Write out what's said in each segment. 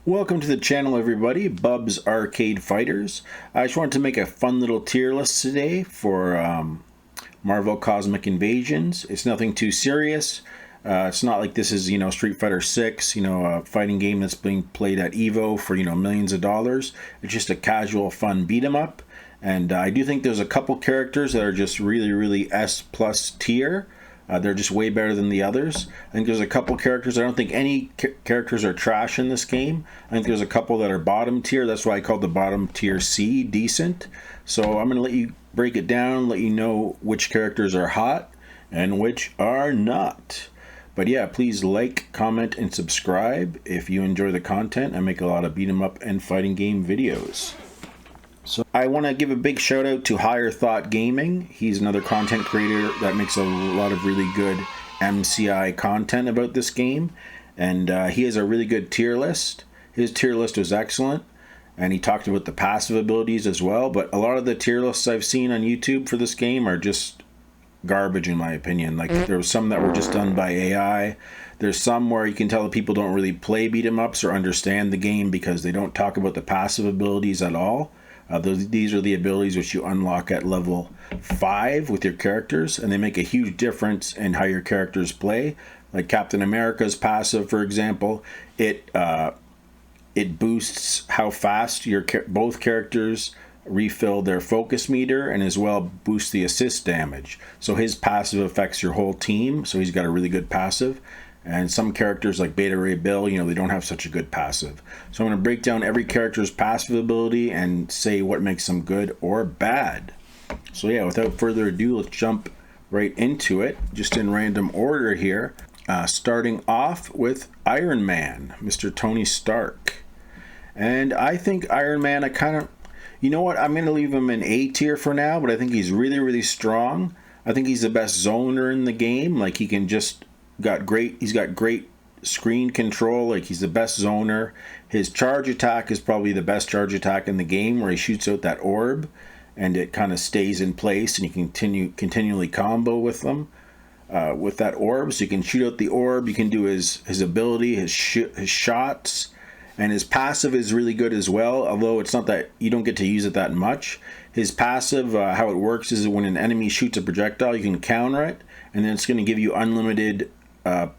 Welcome to the channel, everybody. Bubs Arcade Fighters. I just wanted to make a fun little tier list today for Marvel Cosmic Invasions. It's nothing too serious. It's not like this is, Street Fighter 6, a fighting game that's being played at Evo for, millions of dollars. It's just a casual, fun beat 'em up. And I do think there's a couple characters that are just really, really S+ tier. They're just way better than the others. I think there's a couple characters. I don't think any characters are trash in this game. I think there's a couple that are bottom tier. That's why I called the bottom tier C, decent. So I'm going to let you break it down, let you know which characters are hot and which are not. But yeah, please like, comment, and subscribe if you enjoy the content. I make a lot of beat 'em up and fighting game videos. So I want to give a big shout out to Higher Thought Gaming. He's another content creator that makes a lot of really good MCI content about this game. And he has a really good tier list. His tier list was excellent. And he talked about the passive abilities as well. But a lot of the tier lists I've seen on YouTube for this game are just garbage in my opinion. Like there were some that were just done by AI. There's some where you can tell that people don't really play beat 'em ups or understand the game because they don't talk about the passive abilities at all. These are the abilities which you unlock at level 5 with your characters, and they make a huge difference in how your characters play. Like Captain America's passive, for example, it boosts how fast both characters refill their focus meter, and as well boosts the assist damage. So his passive affects your whole team, so he's got a really good passive. And some characters like Beta Ray Bill, they don't have such a good passive. So I'm going to break down every character's passive ability and say what makes them good or bad. So yeah, without further ado, let's jump right into it, just in random order here. Starting off with Iron Man, Mr. Tony Stark. And I think Iron Man, I'm going to leave him in A tier for now, but I think he's really, really strong. I think he's the best zoner in the game. Like he's got great screen control. Like he's the best zoner. His charge attack is probably the best charge attack in the game, where he shoots out that orb and it kind of stays in place, and you can continually combo with them with that orb. So you can shoot out the orb, you can do his ability, his shots, and his passive is really good as well, although it's not that you don't get to use it that much. His passive, how it works is when an enemy shoots a projectile, you can counter it, and then it's going to give you unlimited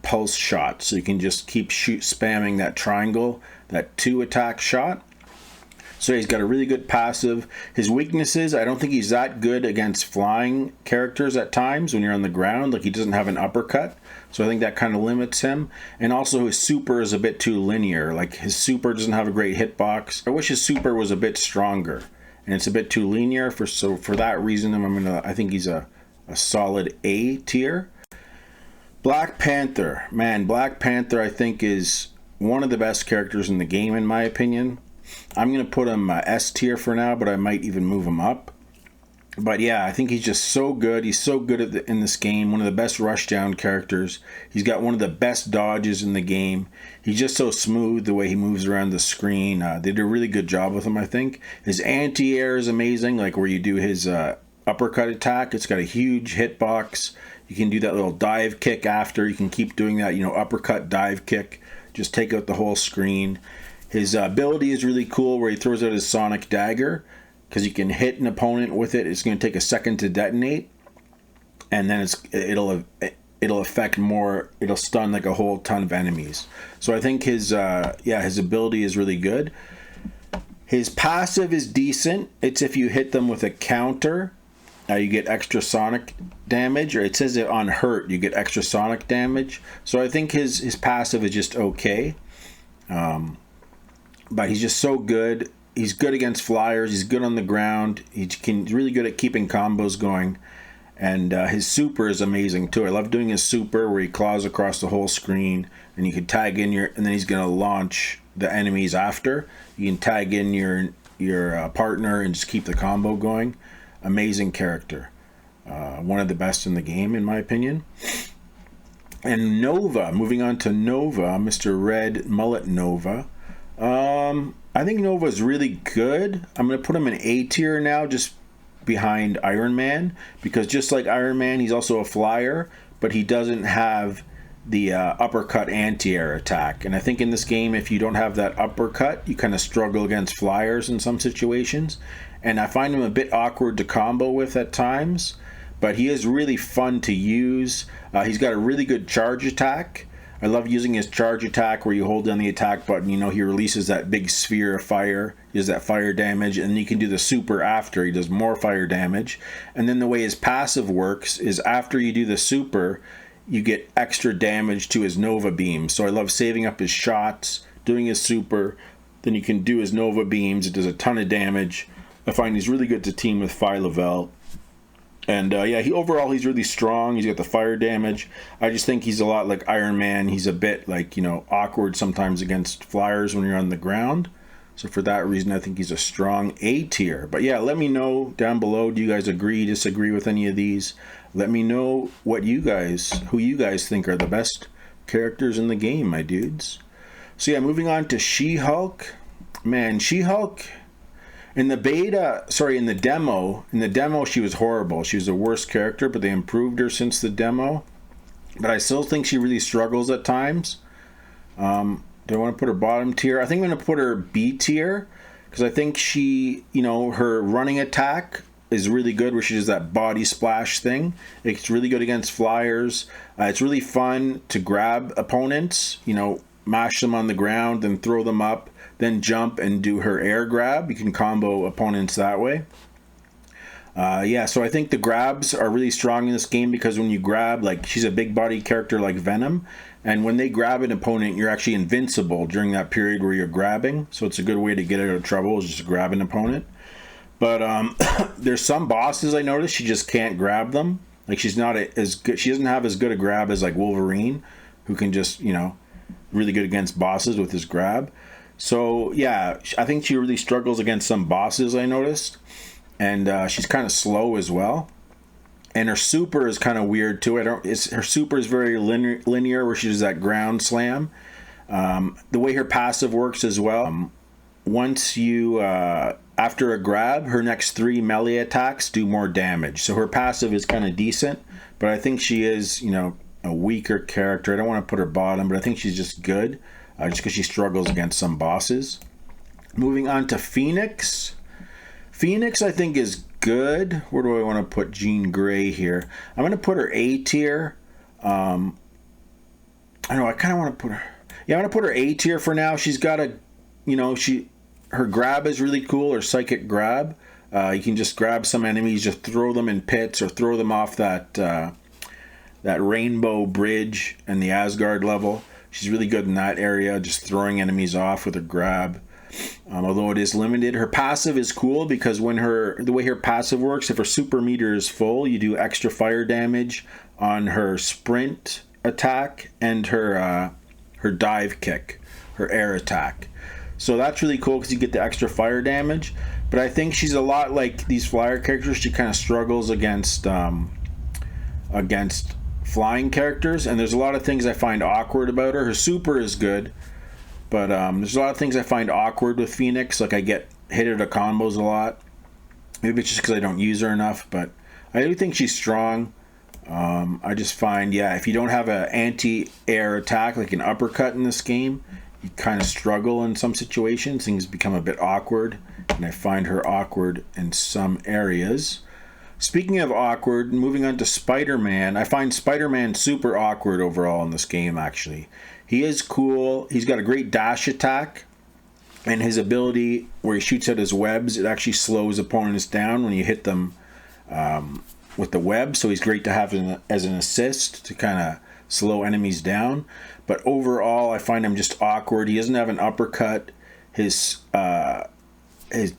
pulse shot, so you can just keep spamming that triangle, that 2 attack shot. So he's got a really good passive. His weaknesses, I don't think he's that good against flying characters at times when you're on the ground. Like he doesn't have an uppercut, so I think that kind of limits him. And also his super is a bit too linear. Like his super doesn't have a great hitbox. I wish his super was a bit stronger, and it's a bit too linear. So for that reason, I think he's a solid A tier. Black Panther. Man, Black Panther I think is one of the best characters in the game in my opinion. I'm going to put him S tier for now, but I might even move him up. But yeah, I think he's just so good. He's so good in this game. One of the best rushdown characters. He's got one of the best dodges in the game. He's just so smooth the way he moves around the screen. They did a really good job with him, I think. His anti-air is amazing, like where you do his uppercut attack. It's got a huge hitbox. You can do that little dive kick after. You can keep doing that, uppercut dive kick. Just take out the whole screen. His ability is really cool, where he throws out his sonic dagger, because you can hit an opponent with it. It's going to take a second to detonate, and then it'll affect more. It'll stun like a whole ton of enemies. So I think his ability is really good. His passive is decent. It's if you hit them with a counter, you get extra sonic damage, or it says it on hurt, you get extra sonic damage. So I think his passive is just okay. But he's just so good. He's good against flyers. He's good on the ground. He's really good at keeping combos going. And his super is amazing too. I love doing his super where he claws across the whole screen, and you can tag in and then he's going to launch the enemies after. You can tag in your partner and just keep the combo going. Amazing character. One of the best in the game, in my opinion. And Nova, moving on to Nova, Mr. Red Mullet Nova. I think Nova is really good. I'm going to put him in A tier now, just behind Iron Man, because just like Iron Man, he's also a flyer, but he doesn't have the uppercut anti-air attack. And I think in this game, if you don't have that uppercut, you kind of struggle against flyers in some situations. And I find him a bit awkward to combo with at times, but he is really fun to use. He's got a really good charge attack. I love using his charge attack where you hold down the attack button. You know, he releases that big sphere of fire. He does that fire damage, and you can do the super after. He does more fire damage. And then the way his passive works is after you do the super, you get extra damage to his Nova Beam. So I love saving up his shots, doing his super, then you can do his Nova Beams. It does a ton of damage. I find he's really good to team with Lavell. And yeah, he's really strong. He's got the fire damage. I just think he's a lot like Iron Man. He's a bit like, you know, awkward sometimes against flyers when you're on the ground. So for that reason, I think he's a strong A tier. But yeah, let me know down below. Do you guys agree, disagree with any of these? Let me know who you guys think are the best characters in the game, my dudes. So yeah, moving on to She-Hulk. Man, She-Hulk... in the demo, she was horrible. She was the worst character, but they improved her since the demo. But I still think she really struggles at times. Do I want to put her bottom tier? I think I'm going to put her B tier, because I think she, you know, her running attack is really good, where she does that body splash thing. It's really good against flyers. It's really fun to grab opponents, you know, mash them on the ground, then throw them up, then jump and do her air grab. You can combo opponents that way. Yeah, so I think the grabs are really strong in this game, because when you grab, like, she's a big body character like Venom, and when they grab an opponent, you're actually invincible during that period where you're grabbing. So it's a good way to get out of trouble, is just grab an opponent. But there's some bosses I noticed she just can't grab them. Like, she's not as good. She doesn't have as good a grab as like Wolverine, who can just, you know, really good against bosses with his grab. So yeah, I think she really struggles against some bosses, I noticed. And she's kind of slow as well. And her super is kind of weird too. Her super is very linear, where she does that ground slam. The way her passive works as well. Once you after a grab, her next 3 melee attacks do more damage. So her passive is kind of decent, but I think she is, you know, a weaker character. I don't want to put her bottom, but I think she's just good, just because she struggles against some bosses. Moving on to Phoenix. Phoenix, I think, is good. Where do I want to put Jean Grey here? I'm going to put her A tier. I know, I kind of want to put her... Yeah, I'm going to put her A tier for now. She's got a... You know, her grab is really cool, her psychic grab. You can just grab some enemies, just throw them in pits, or throw them off that rainbow bridge in the Asgard level. She's really good in that area, just throwing enemies off with her grab. Although it is limited. Her passive is cool, because the way her passive works, if her super meter is full, you do extra fire damage on her sprint attack and her dive kick, her air attack. So that's really cool, because you get the extra fire damage. But I think she's a lot like these flyer characters. She kind of struggles against flying characters, and there's a lot of things I find awkward about her. Her super is good, but there's a lot of things I find awkward with Phoenix. Like, I get hit at combos a lot. Maybe it's just because I don't use her enough, but I do think she's strong. I just find, yeah, if you don't have an anti-air attack, like an uppercut in this game, you kind of struggle in some situations. Things become a bit awkward, and I find her awkward in some areas. Speaking of awkward, moving on to Spider-Man, I find Spider-Man super awkward overall in this game, actually. He is cool. He's got a great dash attack, and his ability where he shoots out his webs, it actually slows opponents down when you hit them with the web. So he's great to have as an assist to kind of slow enemies down. But overall, I find him just awkward. He doesn't have an uppercut. His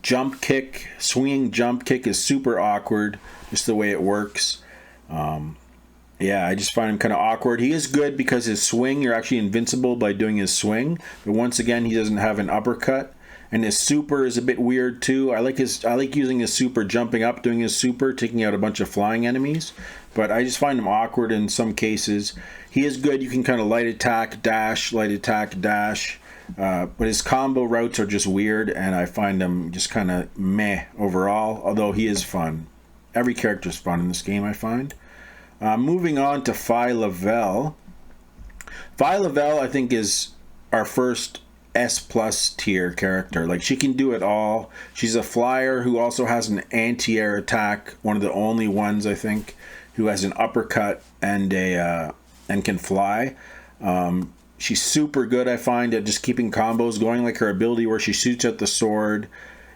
jump kick, swinging jump kick, is super awkward, just the way it works. Yeah, I just find him kind of awkward. He is good because his swing, you're actually invincible by doing his swing. But once again, he doesn't have an uppercut. And his super is a bit weird too. I like using his super, jumping up, doing his super, taking out a bunch of flying enemies. But I just find him awkward in some cases. He is good. You can kind of light attack, dash, light attack, dash. But his combo routes are just weird, and I find him just kind of meh overall, although he is fun. Every character is fun in this game, I find. Moving on to Lavell. Lavell, I think, is our first S plus tier character. Like, she can do it all. She's a flyer who also has an anti-air attack. One of the only ones, I think, who has an uppercut and can fly. She's super good, I find, at just keeping combos going. Like her ability where she shoots at the sword.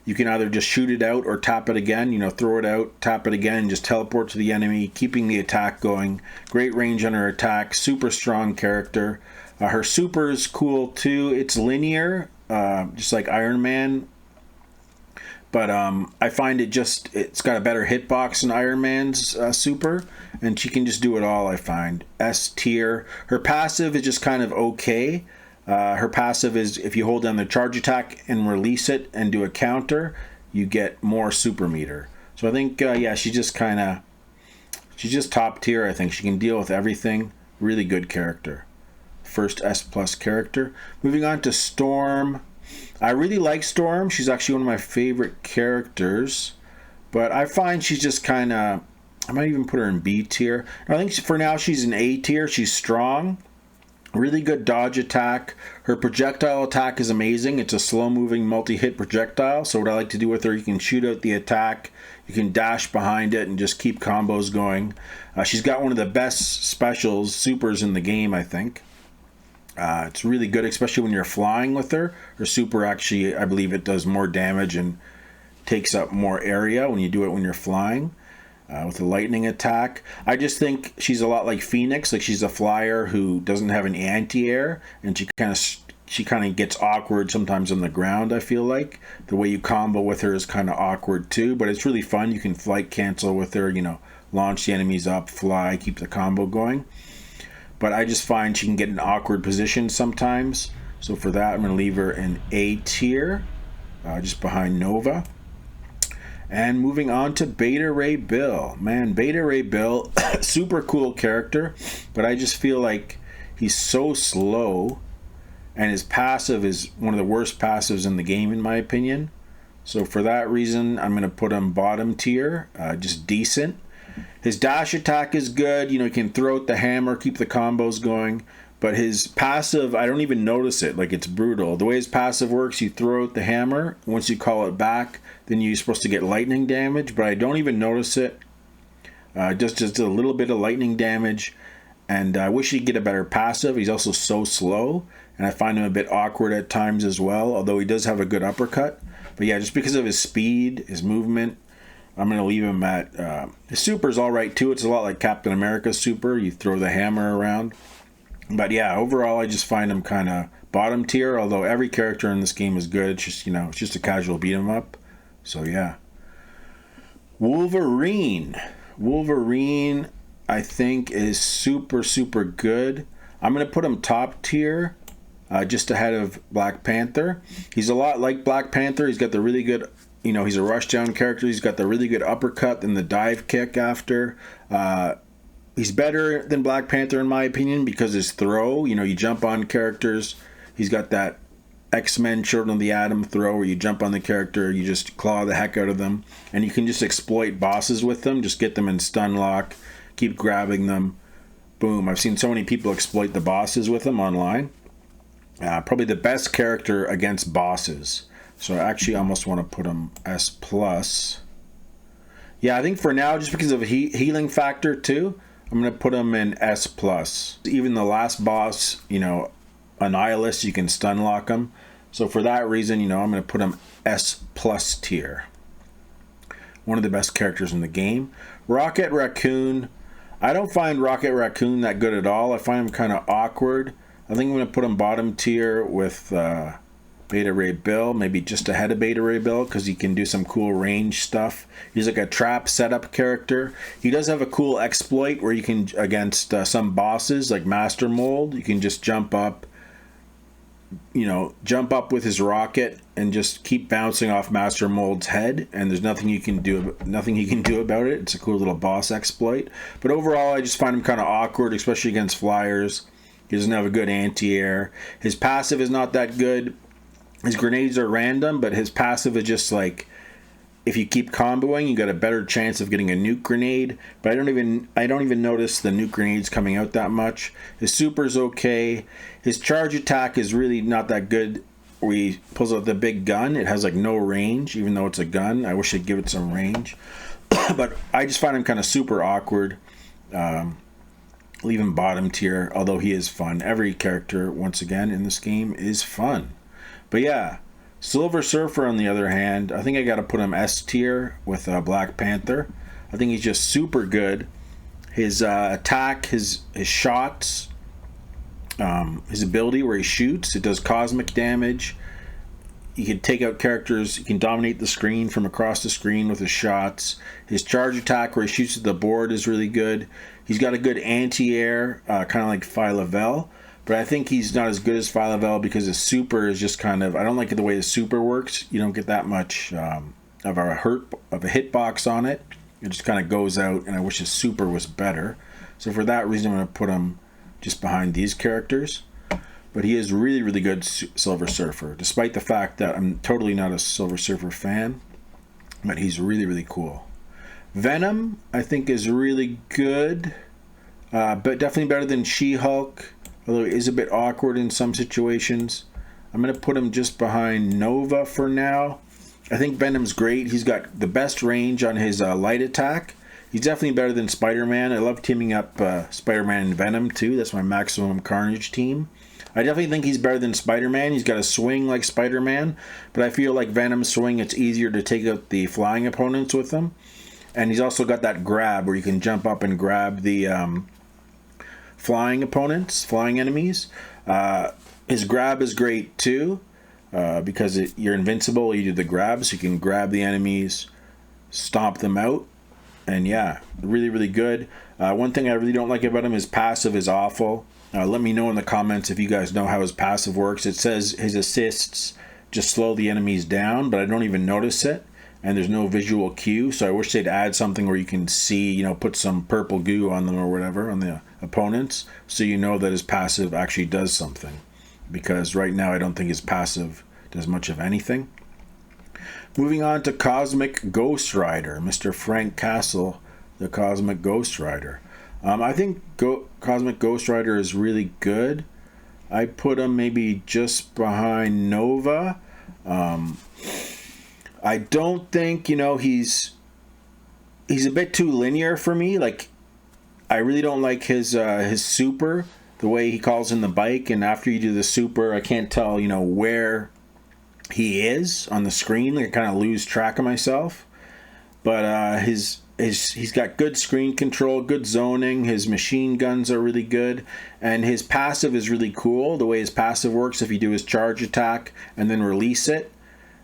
You can either just shoot it out or tap it again. You know, throw it out, tap it again, and just teleport to the enemy, keeping the attack going. Great range on her attack. Super strong character. Her super is cool too. It's linear, just like Iron Man. But I find it's got a better hitbox than Iron Man's super. And she can just do it all, I find. S tier. Her passive is just kind of okay. Her passive is if you hold down the charge attack and release it and do a counter, you get more super meter. So I think, yeah, she's just top tier, I think. She can deal with everything. Really good character. First S plus character. Moving on to Storm. I really like Storm. She's actually one of my favorite characters. But I find she's just kind of... I might even put her in B tier. I think for now she's in A tier. She's strong. Really good dodge attack. Her projectile attack is amazing. It's a slow-moving multi-hit projectile. So what I like to do with her, you can shoot out the attack. You can dash behind it and just keep combos going. She's got one of the best specials, supers in the game, I think. It's really good, especially when you're flying with her. Her super actually, I believe it does more damage and takes up more area when you do it when you're flying. With a lightning attack. I just think she's a lot like Phoenix. Like, she's a flyer who doesn't have an anti-air, and she kind of gets awkward sometimes on the ground, I feel like. The way you combo with her is kind of awkward too, but it's really fun. You can flight cancel with her, you know, launch the enemies up, fly, keep the combo going. But I just find she can get in awkward positions sometimes. So for that, I'm going to leave her in A tier, just behind Nova. And moving on to Beta Ray Bill. Man, Beta Ray Bill, super cool character, but I just feel like he's so slow, and his passive is one of the worst passives in the game, in my opinion. So for that reason, I'm going to put him bottom tier, just decent. His dash attack is good. You know, he can throw out the hammer, keep the combos going. But his passive, I don't even notice it. Like, it's brutal. The way his passive works, you throw out the hammer. Once you call it back, then you're supposed to get lightning damage. But I don't even notice it. Just a little bit of lightning damage. And I wish he'd get a better passive. He's also so slow. And I find him a bit awkward at times as well. Although he does have a good uppercut. But yeah, just because of his speed, his movement, I'm going to leave him at... his super's all right too. It's a lot like Captain America's super. You throw the hammer around. But yeah, overall, I just find him kind of bottom tier, although every character in this game is good. It's just, you know, it's just a casual beat 'em up. So yeah. Wolverine, I think, is super, super good. I'm going to put him top tier, just ahead of Black Panther. He's a lot like Black Panther. He's got the really good, you know, he's a rushdown character. He's got the really good uppercut and the dive kick after. He's better than Black Panther, in my opinion, because his throw, you know, you jump on characters. He's got that X-Men Children of the Atom throw where you jump on the character, you just claw the heck out of them. And you can just exploit bosses with them, just get them in stun lock, keep grabbing them. Boom. I've seen so many people exploit the bosses with them online. Probably the best character against bosses. So I actually almost want to put him S+. Yeah, I think for now, just because of a healing factor too, I'm going to put him in S+. Even the last boss, you know, Annihilus, you can stun lock him. So for that reason, you know, I'm going to put him S+ tier. One of the best characters in the game. Rocket Raccoon. I don't find Rocket Raccoon that good at all. I find him kind of awkward. I think I'm going to put him bottom tier with Beta Ray Bill, maybe just ahead of Beta Ray Bill, because he can do some cool range stuff. He's like a trap setup character. He does have a cool exploit where you can, against some bosses like Master Mold, you can just jump up, you know, jump up with his rocket and just keep bouncing off Master Mold's head, and there's nothing he can do about it. It's a cool little boss exploit. But overall, I just find him kind of awkward, especially against flyers. He doesn't have a good anti-air. His passive is not that good. His grenades are random, but his passive is just like, if you keep comboing, you got a better chance of getting a nuke grenade. But I don't even notice the nuke grenades coming out that much. His super's okay. His charge attack is really not that good. Where he pulls out the big gun, it has like no range, even though it's a gun. I wish they'd give it some range. But I just find him kind of super awkward. Leave him bottom tier, although he is fun. Every character, once again, in this game is fun. But yeah, Silver Surfer, on the other hand, I think I got to put him S tier with Black Panther. I think he's just super good. His attack, his shots, his ability where he shoots, it does cosmic damage. He can take out characters. He can dominate the screen from across the screen with his shots. His charge attack where he shoots at the board is really good. He's got a good anti-air, kind of like Lavell. But I think he's not as good as Lavell because his super is just kind of... I don't like the way his super works. You don't get that much of a hitbox on it. It just kind of goes out, and I wish his super was better. So for that reason, I'm going to put him just behind these characters. But he is really, really good Silver Surfer, despite the fact that I'm totally not a Silver Surfer fan. But he's really, really cool. Venom, I think, is really good, but definitely better than She-Hulk, although he is a bit awkward in some situations. I'm going to put him just behind Nova for now. I think Venom's great. He's got the best range on his light attack. He's definitely better than Spider-Man. I love teaming up Spider-Man and Venom, too. That's my Maximum Carnage team. I definitely think he's better than Spider-Man. He's got a swing like Spider-Man, but I feel like Venom's swing, it's easier to take out the flying opponents with him. And he's also got that grab where you can jump up and grab the flying enemies. His grab is great too, because you're invincible. You do the grab, so you can grab the enemies, stomp them out. And yeah, really, really good. One thing I really don't like about him, his passive is awful. Let me know in the comments if you guys know how his passive works. It says his assists just slow the enemies down, but I don't even notice it. And there's no visual cue, so I wish they'd add something where you can see, put some purple goo on them or whatever, on the opponents, so you know that his passive actually does something. Because right now I don't think his passive does much of anything. Moving on to Cosmic Ghost Rider, Mr. Frank Castle, the Cosmic Ghost Rider. I think Cosmic Ghost Rider is really good. I put him maybe just behind Nova. I don't think, he's a bit too linear for me. Like, I really don't like his super, the way he calls in the bike, and after you do the super, I can't tell, where he is on the screen. Like, I kind of lose track of myself. But he's got good screen control, good zoning. His machine guns are really good, and his passive is really cool. The way his passive works, if you do his charge attack and then release it,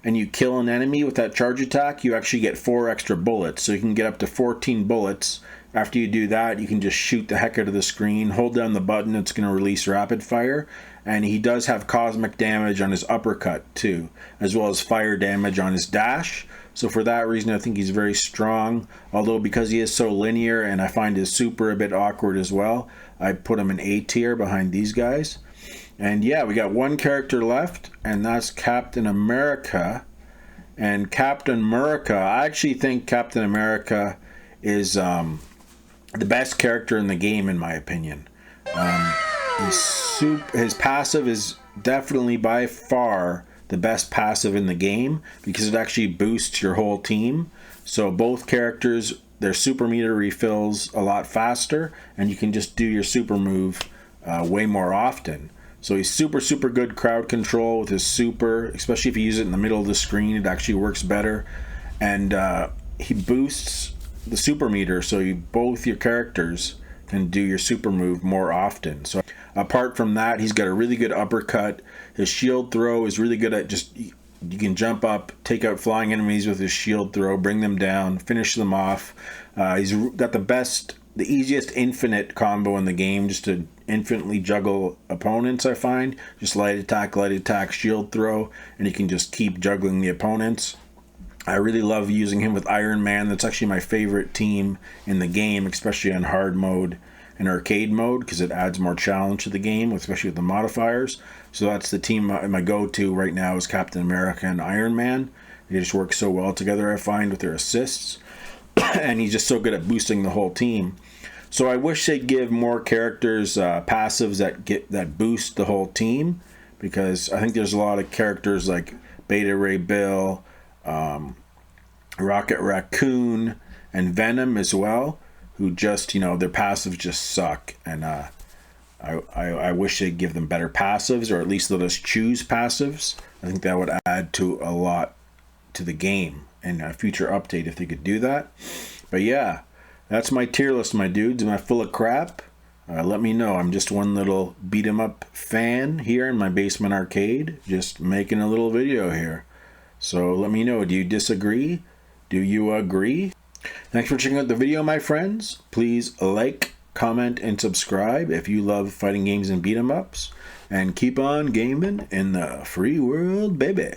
and you kill an enemy with that charge attack, you actually get 4 extra bullets. So you can get up to 14 bullets. After you do that, you can just shoot the heck out of the screen. Hold down the button, it's going to release rapid fire. And he does have cosmic damage on his uppercut too, as well as fire damage on his dash. So for that reason, I think he's very strong. Although because he is so linear and I find his super a bit awkward as well, I put him in A tier behind these guys. And yeah, we got one character left, and that's Captain America. And Captain America, I actually think Captain America is the best character in the game, in my opinion. His passive is definitely by far the best passive in the game because it actually boosts your whole team. So both characters, their super meter refills a lot faster, and you can just do your super move way more often. So he's super, super good crowd control with his super, especially if you use it in the middle of the screen, it actually works better. And he boosts the super meter, so both your characters can do your super move more often. So apart from that, he's got a really good uppercut. His shield throw is really good at just, you can jump up, take out flying enemies with his shield throw, bring them down, finish them off. He's got the easiest infinite combo in the game, just to infinitely juggle opponents, I find. Just light attack, shield throw, and you can just keep juggling the opponents. I really love using him with Iron Man. That's actually my favorite team in the game, especially on hard mode and arcade mode, because it adds more challenge to the game, especially with the modifiers. So that's the team, my go-to right now is Captain America and Iron Man. They just work so well together, I find, with their assists. And he's just so good at boosting the whole team. So I wish they'd give more characters passives that boost the whole team, because I think there's a lot of characters like Beta Ray Bill, Rocket Raccoon, and Venom as well, who just, their passives just suck. And I wish they'd give them better passives, or at least let us choose passives. I think that would add to a lot to the game in a future update if they could do that. But yeah, that's my tier list, my dudes. Am I full of crap? Let me know. I'm just one little beat 'em up fan here in my basement arcade, just making a little video here. So let me know. Do you disagree? Do you agree? Thanks for checking out the video, my friends. Please like, comment, and subscribe if you love fighting games and beat 'em ups. And keep on gaming in the free world, baby.